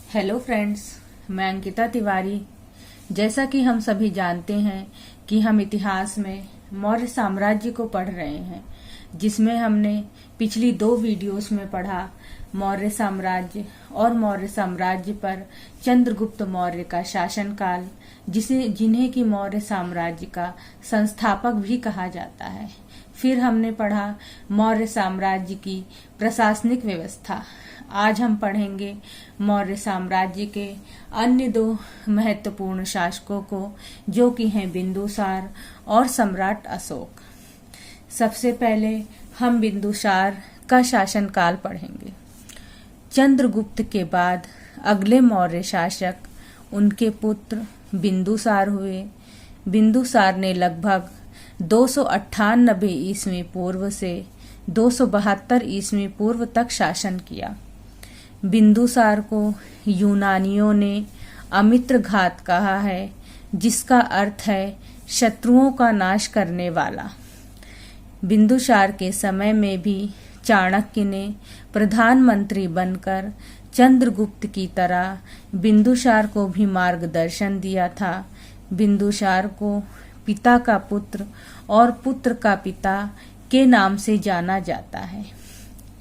Hello friends, मैं अंकिता तिवारी। जैसा कि हम सभी जानते हैं कि हम इतिहास में मौर्य साम्राज्य को पढ़ रहे हैं, जिसमें हमने पिछली 2 वीडियोस में पढ़ा मौर्य साम्राज्य और मौर्य साम्राज्य पर चंद्रगुप्त मौर्य का शासनकाल, जिन्हें कि मौर्य साम्राज्य का संस्थापक भी कहा जाता है। फिर हमने पढ़ा मौर्य साम्राज्य की प्रशासनिक व्यवस्था। आज हम पढ़ेंगे मौर्य साम्राज्य के अन्य 2 महत्वपूर्ण शासकों को, जो कि हैं बिंदुसार और सम्राट अशोक। सबसे पहले हम बिंदुसार का शासनकाल पढ़ेंगे। चंद्रगुप्त के बाद अगले मौर्य शासक उनके पुत्र बिंदुसार हुए। बिंदुसार ने लगभग 298 ईस्वी पूर्व से 272 ईस्वी पूर्व तक शासन किया। बिंदुसार को यूनानियों ने अमित्रघात कहा है, जिसका अर्थ है शत्रुओं का नाश करने वाला। बिंदुसार के समय में भी चाणक्य ने प्रधानमंत्री बनकर चंद्रगुप्त की तरह बिंदुसार को भी मार्गदर्शन दिया था। बिंदुसार को पिता का पुत्र और पुत्र का पिता के नाम से जाना जाता है,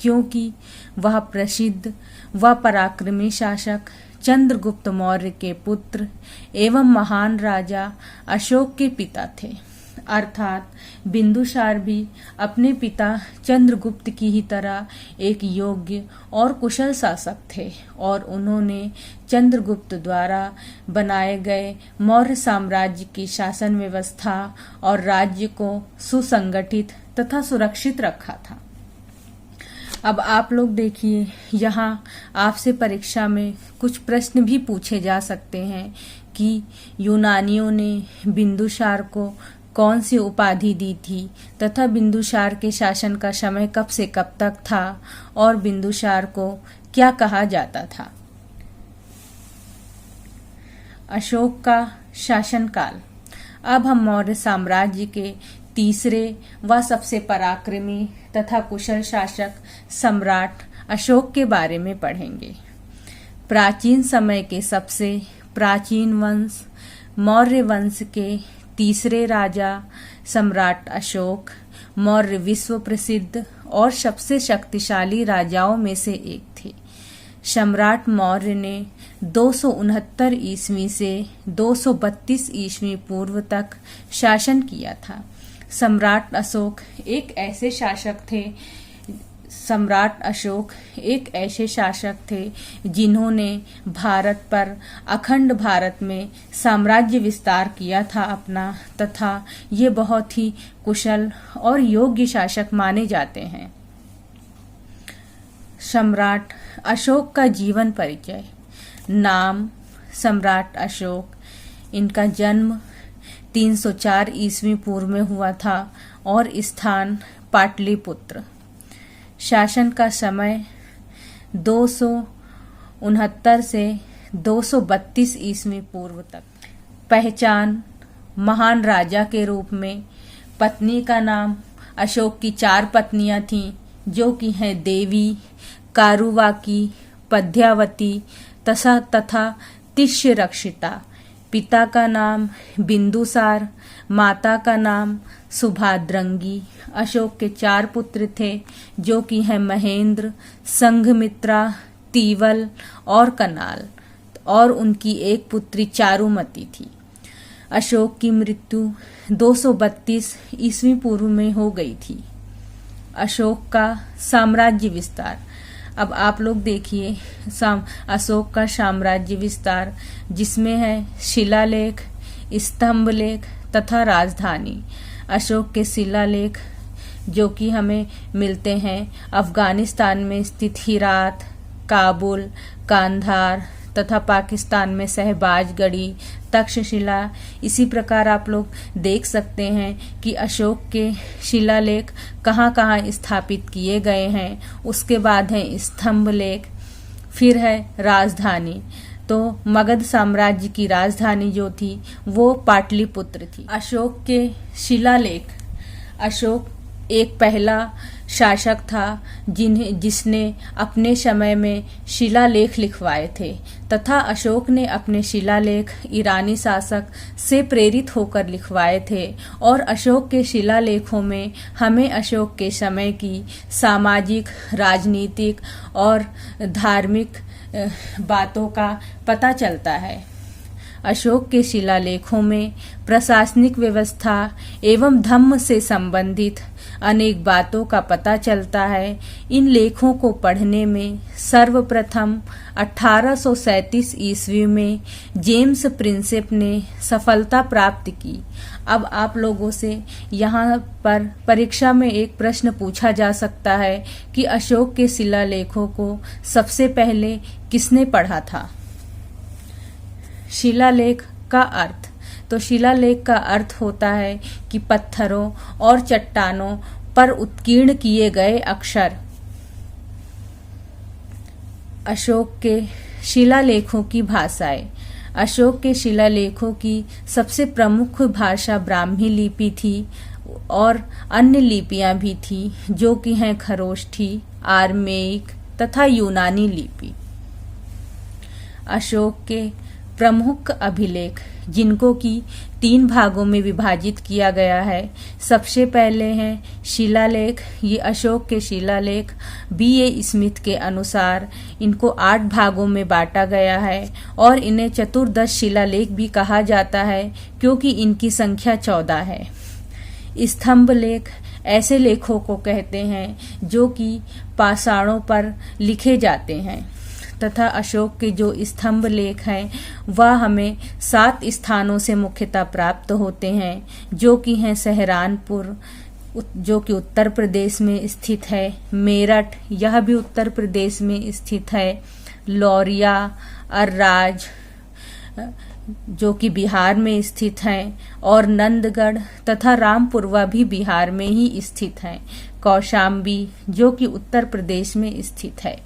क्योंकि वह प्रसिद्ध व पराक्रमी शासक चंद्रगुप्त मौर्य के पुत्र एवं महान राजा अशोक के पिता थे। अर्थात बिंदुसार भी अपने पिता चंद्रगुप्त की ही तरह एक योग्य और कुशल शासक थे, और उन्होंने चंद्रगुप्त द्वारा बनाए गए मौर्य साम्राज्य की शासन व्यवस्था और राज्य को सुसंगठित तथा सुरक्षित रखा था। अब आप लोग देखिए, यहाँ आपसे परीक्षा में कुछ प्रश्न भी पूछे जा सकते हैं कि यूनानियों ने बिंदुसार को कौन सी उपाधि दी थी तथा बिंदुसार के शासन का समय कब से कब तक था और बिंदुसार को क्या कहा जाता था। अशोक का शासनकाल। अब हम मौर्य साम्राज्य के तीसरे व सबसे पराक्रमी तथा कुशल शासक सम्राट अशोक के बारे में पढ़ेंगे। प्राचीन समय के सबसे प्राचीन वंश मौर्य वंश के तीसरे राजा सम्राट अशोक मौर्य विश्व प्रसिद्ध और सबसे शक्तिशाली राजाओं में से एक थे। सम्राट मौर्य ने 269 ईस्वी से 232 ईस्वी पूर्व तक शासन किया था। सम्राट अशोक एक ऐसे शासक थे जिन्होंने भारत पर अखंड भारत में साम्राज्य विस्तार किया था अपना, तथा ये बहुत ही कुशल और योग्य शासक माने जाते हैं। सम्राट अशोक का जीवन परिचय। नाम सम्राट अशोक। इनका जन्म 304 ईस्वी पूर्व में हुआ था और स्थान पाटलिपुत्र। शासन का समय 269 से 232 ईस्वी पूर्व तक। पहचान महान राजा के रूप में। पत्नी का नाम। अशोक की 4 पत्नियां थीं, जो कि हैं देवी, कारुवाकी, पद्यावती तथा तिष्यरक्षिता। पिता का नाम बिंदुसार, माता का नाम सुभाद्रंगी। अशोक के 4 पुत्र थे, जो कि हैं महेंद्र, संघमित्रा, तीवल और कनाल, और उनकी एक पुत्री चारुमती थी। अशोक की मृत्यु 232 ईस्वी पूर्व में हो गई थी। अशोक का साम्राज्य विस्तार। अब आप लोग देखिए अशोक का साम्राज्य विस्तार, जिसमें है शिलालेख, स्तंभलेख तथा राजधानी। अशोक के शिलालेख जो कि हमें मिलते हैं अफगानिस्तान में स्थित हेरात, काबुल, कांधार तथा पाकिस्तान में शहबाजगढ़ी, तक्षशिला। इसी प्रकार आप लोग देख सकते हैं कि अशोक के शिलालेख कहाँ कहाँ स्थापित किए गए हैं। उसके बाद है स्तंभलेख, फिर है राजधानी। तो मगध साम्राज्य की राजधानी जो थी वो पाटलिपुत्र थी। अशोक के शिलालेख। अशोक एक पहला शासक था जिसने अपने समय में शिलालेख लिखवाए थे तथा अशोक ने अपने शिलालेख ईरानी शासक से प्रेरित होकर लिखवाए थे और अशोक के शिलालेखों में हमें अशोक के समय की सामाजिक, राजनीतिक और धार्मिक बातों का पता चलता है। अशोक के शिलालेखों में प्रशासनिक व्यवस्था एवं धम्म से संबंधित अनेक बातों का पता चलता है। इन लेखों को पढ़ने में सर्वप्रथम 1837 ईस्वी में जेम्स प्रिंसेप ने सफलता प्राप्त की। अब आप लोगों से यहाँ पर परीक्षा में एक प्रश्न पूछा जा सकता है कि अशोक के शिलालेखों को सबसे पहले किसने पढ़ा था। शिलालेख का अर्थ, तो शिलालेख का अर्थ होता है कि पत्थरों और चट्टानों पर उत्कीर्ण किए गए अक्षर। अशोक के शिलालेखों की भाषाएं। अशोक के शिलालेखों की सबसे प्रमुख भाषा ब्राह्मी लिपि थी और अन्य लिपियां भी थी जो कि हैं खरोष्ठी, आर्मेइक तथा यूनानी लिपि। अशोक के प्रमुख अभिलेख जिनको कि 3 भागों में विभाजित किया गया है। सबसे पहले हैं शिलालेख। ये अशोक के शिलालेख B.A. स्मिथ के अनुसार इनको 8 भागों में बांटा गया है और इन्हें चतुर्दश शिलालेख भी कहा जाता है क्योंकि इनकी संख्या 14 है। स्तंभ लेख ऐसे लेखों को कहते हैं जो कि पाषाणों पर लिखे जाते हैं तथा अशोक के जो स्तंभ लेख हैं वह हमें 7 स्थानों से मुख्यतः प्राप्त होते हैं जो कि हैं सहारनपुर जो कि उत्तर प्रदेश में स्थित है, मेरठ यह भी उत्तर प्रदेश में स्थित है, लौरिया, अर्राज जो कि बिहार में स्थित हैं और नंदगढ़ तथा रामपुरवा भी बिहार में ही स्थित हैं, कौशाम्बी जो कि उत्तर प्रदेश में स्थित है।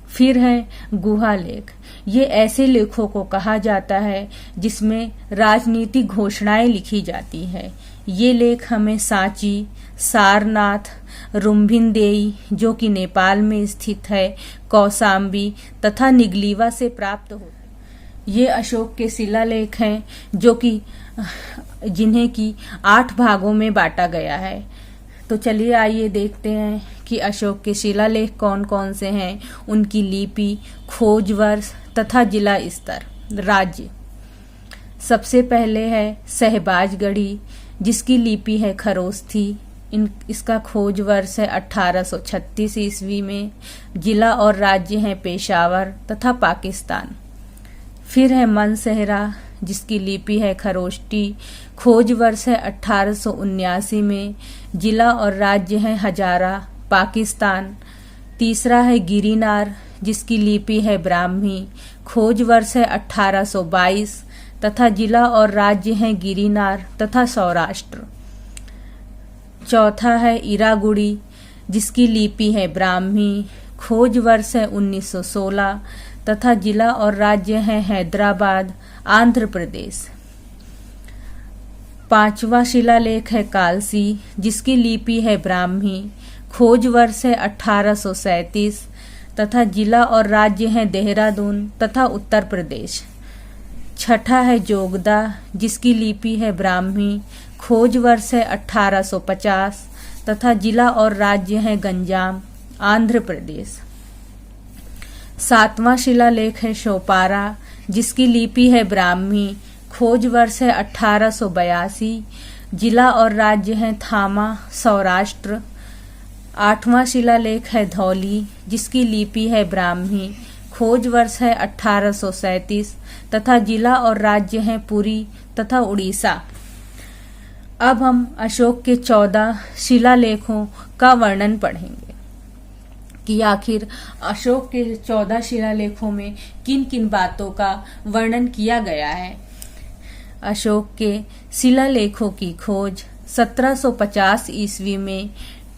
फिर है गुहा लेख। ये ऐसे लेखों को कहा जाता है जिसमें राजनीतिक घोषणाएं लिखी जाती है। ये लेख हमें सांची, सारनाथ, रुम्भिनदेई जो कि नेपाल में स्थित है, कौशाम्बी तथा निगलीवा से प्राप्त होते हैं। ये अशोक के शिलालेख हैं जो कि जिन्हें की 8 भागों में बांटा गया है। तो चलिए आइए देखते हैं कि अशोक के शिलालेख कौन कौन से हैं, उनकी लिपि, खोज वर्ष तथा जिला स्तर, राज्य। सबसे पहले है सहबाजगढ़ी जिसकी लिपि है खरोस्थी। इसका खोज वर्ष है 1836 ईस्वी में। जिला और राज्य है पेशावर तथा पाकिस्तान। फिर है मनसेहरा जिसकी लिपि है खरोष्टी। खोज वर्ष है 1879 में। जिला और राज्य है हजारा, पाकिस्तान। तीसरा है गिरिनार जिसकी लिपि है ब्राह्मी। खोज वर्ष है 1822 तथा जिला और राज्य है गिरिनार तथा सौराष्ट्र। चौथा है इरागुड़ी जिसकी लिपि है ब्राह्मी। खोज वर्ष है 1916 तथा जिला और राज्य है हैदराबाद, आंध्र प्रदेश। पांचवा शिलालेख है कालसी जिसकी लिपि है ब्राह्मी। खोज वर्ष है 1837 तथा जिला और राज्य है देहरादून तथा उत्तर प्रदेश। छठा है जोगदा जिसकी लिपि है ब्राह्मी। खोज वर्ष है 1850 तथा जिला और राज्य है गंजाम, आंध्र प्रदेश। सातवां शिलालेख है शोपारा जिसकी लिपि है ब्राह्मी। खोज वर्ष है 1882। जिला और राज्य है थामा, सौराष्ट्र। आठवां शिलालेख है धौली जिसकी लिपि है ब्राह्मी। खोज वर्ष है 1837 तथा जिला और राज्य है पुरी तथा उड़ीसा। अब हम अशोक के 14 शिलालेखों का वर्णन पढ़ेंगे कि आखिर अशोक के 14 शिलालेखों में किन किन बातों का वर्णन किया गया है। अशोक के शिलालेखों की खोज 1750 ईस्वी में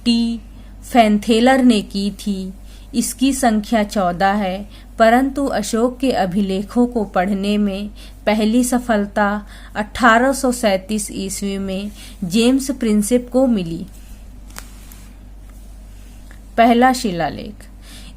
टी फैंथेलर ने की थी। इसकी संख्या 14 है, परंतु अशोक के अभिलेखों को पढ़ने में पहली सफलता 1837 ईस्वी में जेम्स प्रिंसेप को मिली। पहला शिलालेख।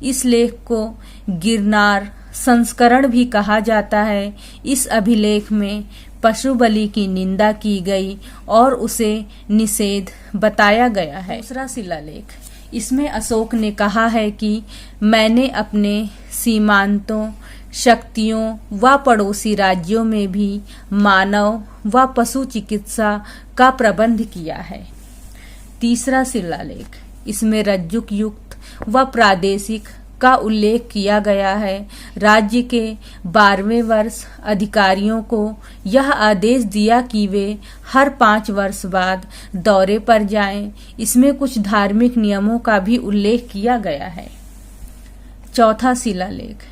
इस लेख को गिरनार संस्करण भी कहा जाता है। इस अभिलेख में पशु बलि की निंदा की गई और उसे निषेध बताया गया है। दूसरा शिलालेख, इसमें अशोक ने कहा है कि मैंने अपने सीमांतों, शक्तियों व पड़ोसी राज्यों में भी मानव व पशु चिकित्सा का प्रबंध किया है। तीसरा शिलालेख, इसमें रज्जुक युक्त व प्रादेशिक का उल्लेख किया गया है। राज्य के 12वें वर्ष अधिकारियों को यह आदेश दिया कि वे हर 5 वर्ष बाद दौरे पर जाएं। इसमें कुछ धार्मिक नियमों का भी उल्लेख किया गया है। चौथा शिलालेख,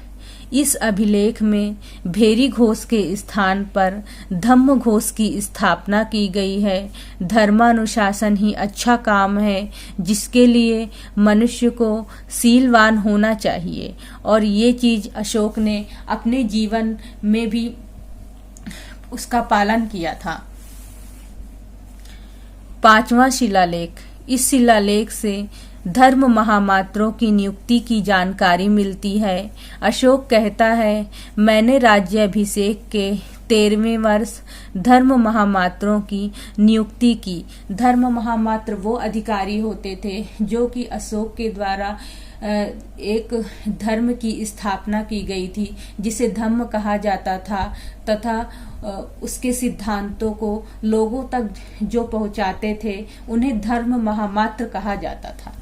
इस अभिलेख में भेरी घोष के स्थान पर धम्म घोष की स्थापना की गई है। धर्मानुशासन ही अच्छा काम है जिसके लिए मनुष्य को शीलवान होना चाहिए, और ये चीज अशोक ने अपने जीवन में भी उसका पालन किया था। पांचवा शिलालेख, इस शिलालेख से धर्म महामात्रों की नियुक्ति की जानकारी मिलती है। अशोक कहता है, मैंने राज्याभिषेक के 13वें वर्ष धर्म महामात्रों की नियुक्ति की। धर्म महामात्र वो अधिकारी होते थे जो कि अशोक के द्वारा एक धर्म की स्थापना की गई थी जिसे धम्म कहा जाता था, तथा उसके सिद्धांतों को लोगों तक जो पहुंचाते थे उन्हें धर्म महामात्र कहा जाता था।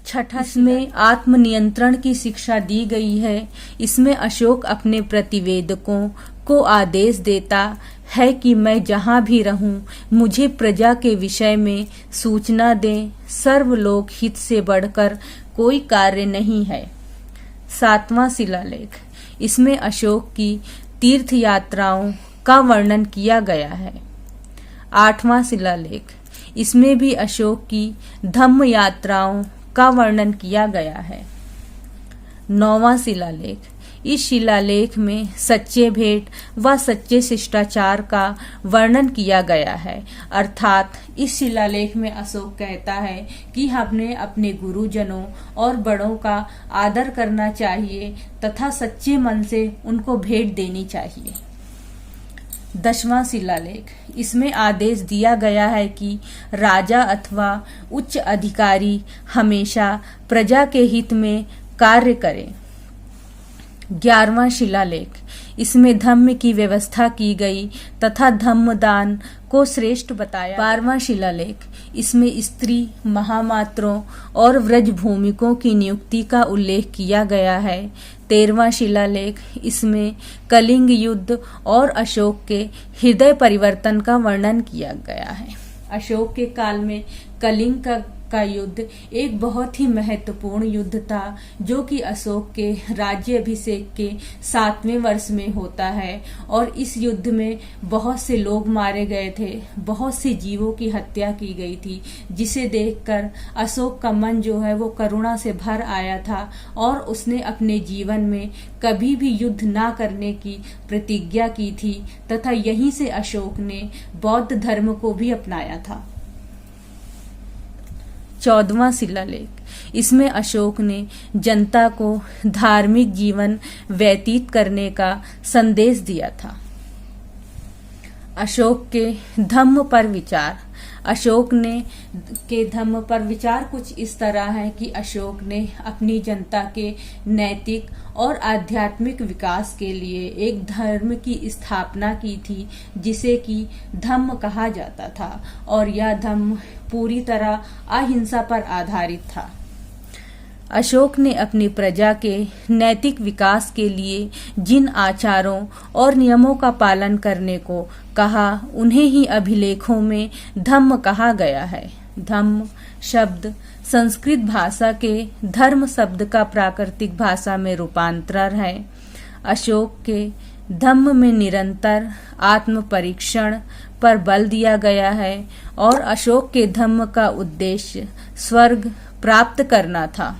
छठा, इसमें आत्मनियंत्रण की शिक्षा दी गई है। इसमें अशोक अपने प्रतिवेदकों को आदेश देता है कि मैं जहां भी रहूं मुझे प्रजा के विषय में सूचना दें। सर्वलोक हित से बढ़कर कोई कार्य नहीं है। सातवां शिलालेख, इसमें अशोक की तीर्थ यात्राओं का वर्णन किया गया है। आठवां शिलालेख, इसमें भी अशोक की धम्म यात्राओं का वर्णन किया गया है। नौवां शिलालेख, इस शिलालेख में सच्चे भेंट व सच्चे शिष्टाचार का वर्णन किया गया है। अर्थात इस शिलालेख में अशोक कहता है कि हमें अपने गुरुजनों और बड़ों का आदर करना चाहिए तथा सच्चे मन से उनको भेंट देनी चाहिए। 10वां शिलालेख, इसमें आदेश दिया गया है कि राजा अथवा उच्च अधिकारी हमेशा प्रजा के हित में कार्य करें। 11वां शिलालेख, इसमें धम्म की व्यवस्था की गई तथा धम्मदान को श्रेष्ठ बताया। 12वां शिलालेख, इसमें स्त्री महामात्रों और व्रज भूमिकों की नियुक्ति का उल्लेख किया गया है। 13वां शिलालेख, इसमें कलिंग युद्ध और अशोक के हृदय परिवर्तन का वर्णन किया गया है। अशोक के काल में कलिंग का युद्ध एक बहुत ही महत्वपूर्ण युद्ध था जो कि अशोक के राज्याभिषेक के 7वें वर्ष में होता है, और इस युद्ध में बहुत से लोग मारे गए थे, बहुत से जीवों की हत्या की गई थी, जिसे देखकर अशोक का मन जो है वो करुणा से भर आया था और उसने अपने जीवन में कभी भी युद्ध ना करने की प्रतिज्ञा की थी तथा यहीं से अशोक ने बौद्ध धर्म को भी अपनाया था। 14वां शिलालेख, इसमें अशोक ने जनता को धार्मिक जीवन व्यतीत करने का संदेश दिया था। अशोक के धम्म पर विचार, अशोक ने के धम्म पर विचार कुछ इस तरह है कि अशोक ने अपनी जनता के नैतिक और आध्यात्मिक विकास के लिए एक धर्म की स्थापना की थी जिसे कि धम्म कहा जाता था, और यह धम्म पूरी तरह अहिंसा पर आधारित था। अशोक ने अपनी प्रजा के नैतिक विकास के लिए जिन आचारों और नियमों का पालन करने को कहा उन्हें ही अभिलेखों में धम्म कहा गया है। धम्म शब्द संस्कृत भाषा के धर्म शब्द का प्राकृतिक भाषा में रूपांतर है। अशोक के धम्म में निरंतर आत्म परीक्षण पर बल दिया गया है और अशोक के धम्म का उद्देश्य स्वर्ग प्राप्त करना था।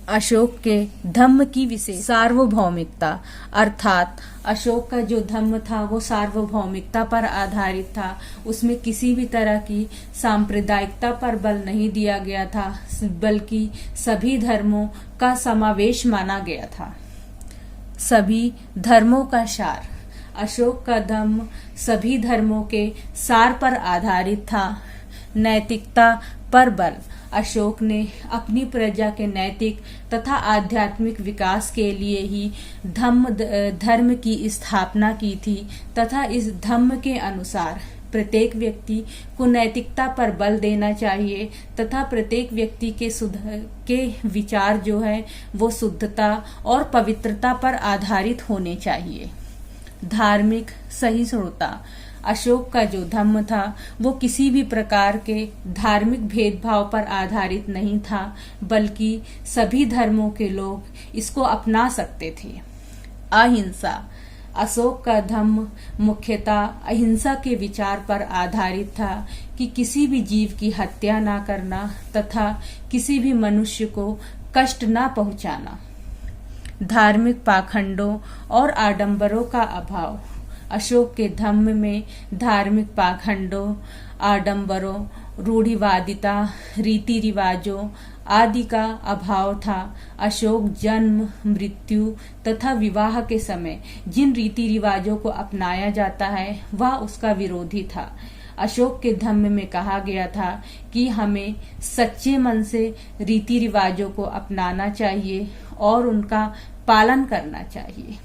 अशोक के धम्म की विशेष सार्वभौमिकता, अर्थात अशोक का जो धम्म था वो सार्वभौमिकता पर आधारित था। उसमें किसी भी तरह की सांप्रदायिकता पर बल नहीं दिया गया था, बल्कि सभी धर्मों का समावेश माना गया था। सभी धर्मों का सार, अशोक का धम्म सभी धर्मों के सार पर आधारित था। नैतिकता पर बल, अशोक ने अपनी प्रजा के नैतिक तथा आध्यात्मिक विकास के लिए ही धर्म की स्थापना की थी तथा इस धम्म के अनुसार प्रत्येक व्यक्ति को नैतिकता पर बल देना चाहिए तथा प्रत्येक व्यक्ति के विचार जो है वो शुद्धता और पवित्रता पर आधारित होने चाहिए। धार्मिक सहिष्णुता, अशोक का जो धम्म था वो किसी भी प्रकार के धार्मिक भेदभाव पर आधारित नहीं था, बल्कि सभी धर्मों के लोग इसको अपना सकते थे। अहिंसा, अशोक का धम्म मुख्यतः अहिंसा के विचार पर आधारित था कि किसी भी जीव की हत्या न करना तथा किसी भी मनुष्य को कष्ट न पहुंचाना। धार्मिक पाखंडों और आडंबरों का अभाव, अशोक के धम्म में धार्मिक पाखंडों, आडंबरों, रूढ़िवादिता, रीति रिवाजों आदि का अभाव था। अशोक जन्म, मृत्यु तथा विवाह के समय जिन रीति रिवाजों को अपनाया जाता है वह उसका विरोधी था। अशोक के धम्म में कहा गया था कि हमें सच्चे मन से रीति रिवाजों को अपनाना चाहिए और उनका पालन करना चाहिए।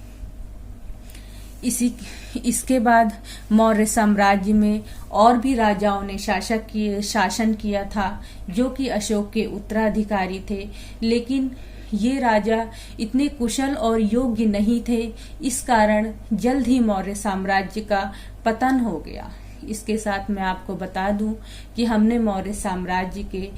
इसके बाद मौर्य साम्राज्य में और भी राजाओं ने शासन किया था जो कि अशोक के उत्तराधिकारी थे, लेकिन ये राजा इतने कुशल और योग्य नहीं थे। इस कारण जल्द ही मौर्य साम्राज्य का पतन हो गया। इसके साथ मैं आपको बता दूं कि हमने मौर्य साम्राज्य के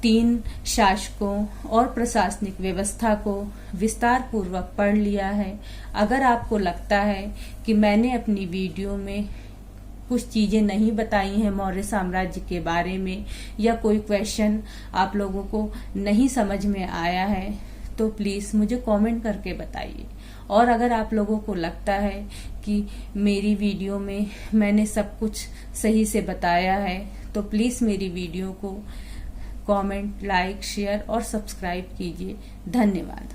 3 शासकों और प्रशासनिक व्यवस्था को विस्तार पूर्वक पढ़ लिया है। अगर आपको लगता है कि मैंने अपनी वीडियो में कुछ चीजें नहीं बताई हैं मौर्य साम्राज्य के बारे में, या कोई क्वेश्चन आप लोगों को नहीं समझ में आया है, तो प्लीज मुझे कमेंट करके बताइए। और अगर आप लोगों को लगता है कि मेरी वीडियो में मैंने सब कुछ सही से बताया है, तो प्लीज मेरी वीडियो को कमेंट, लाइक, शेयर और सब्सक्राइब कीजिए। धन्यवाद।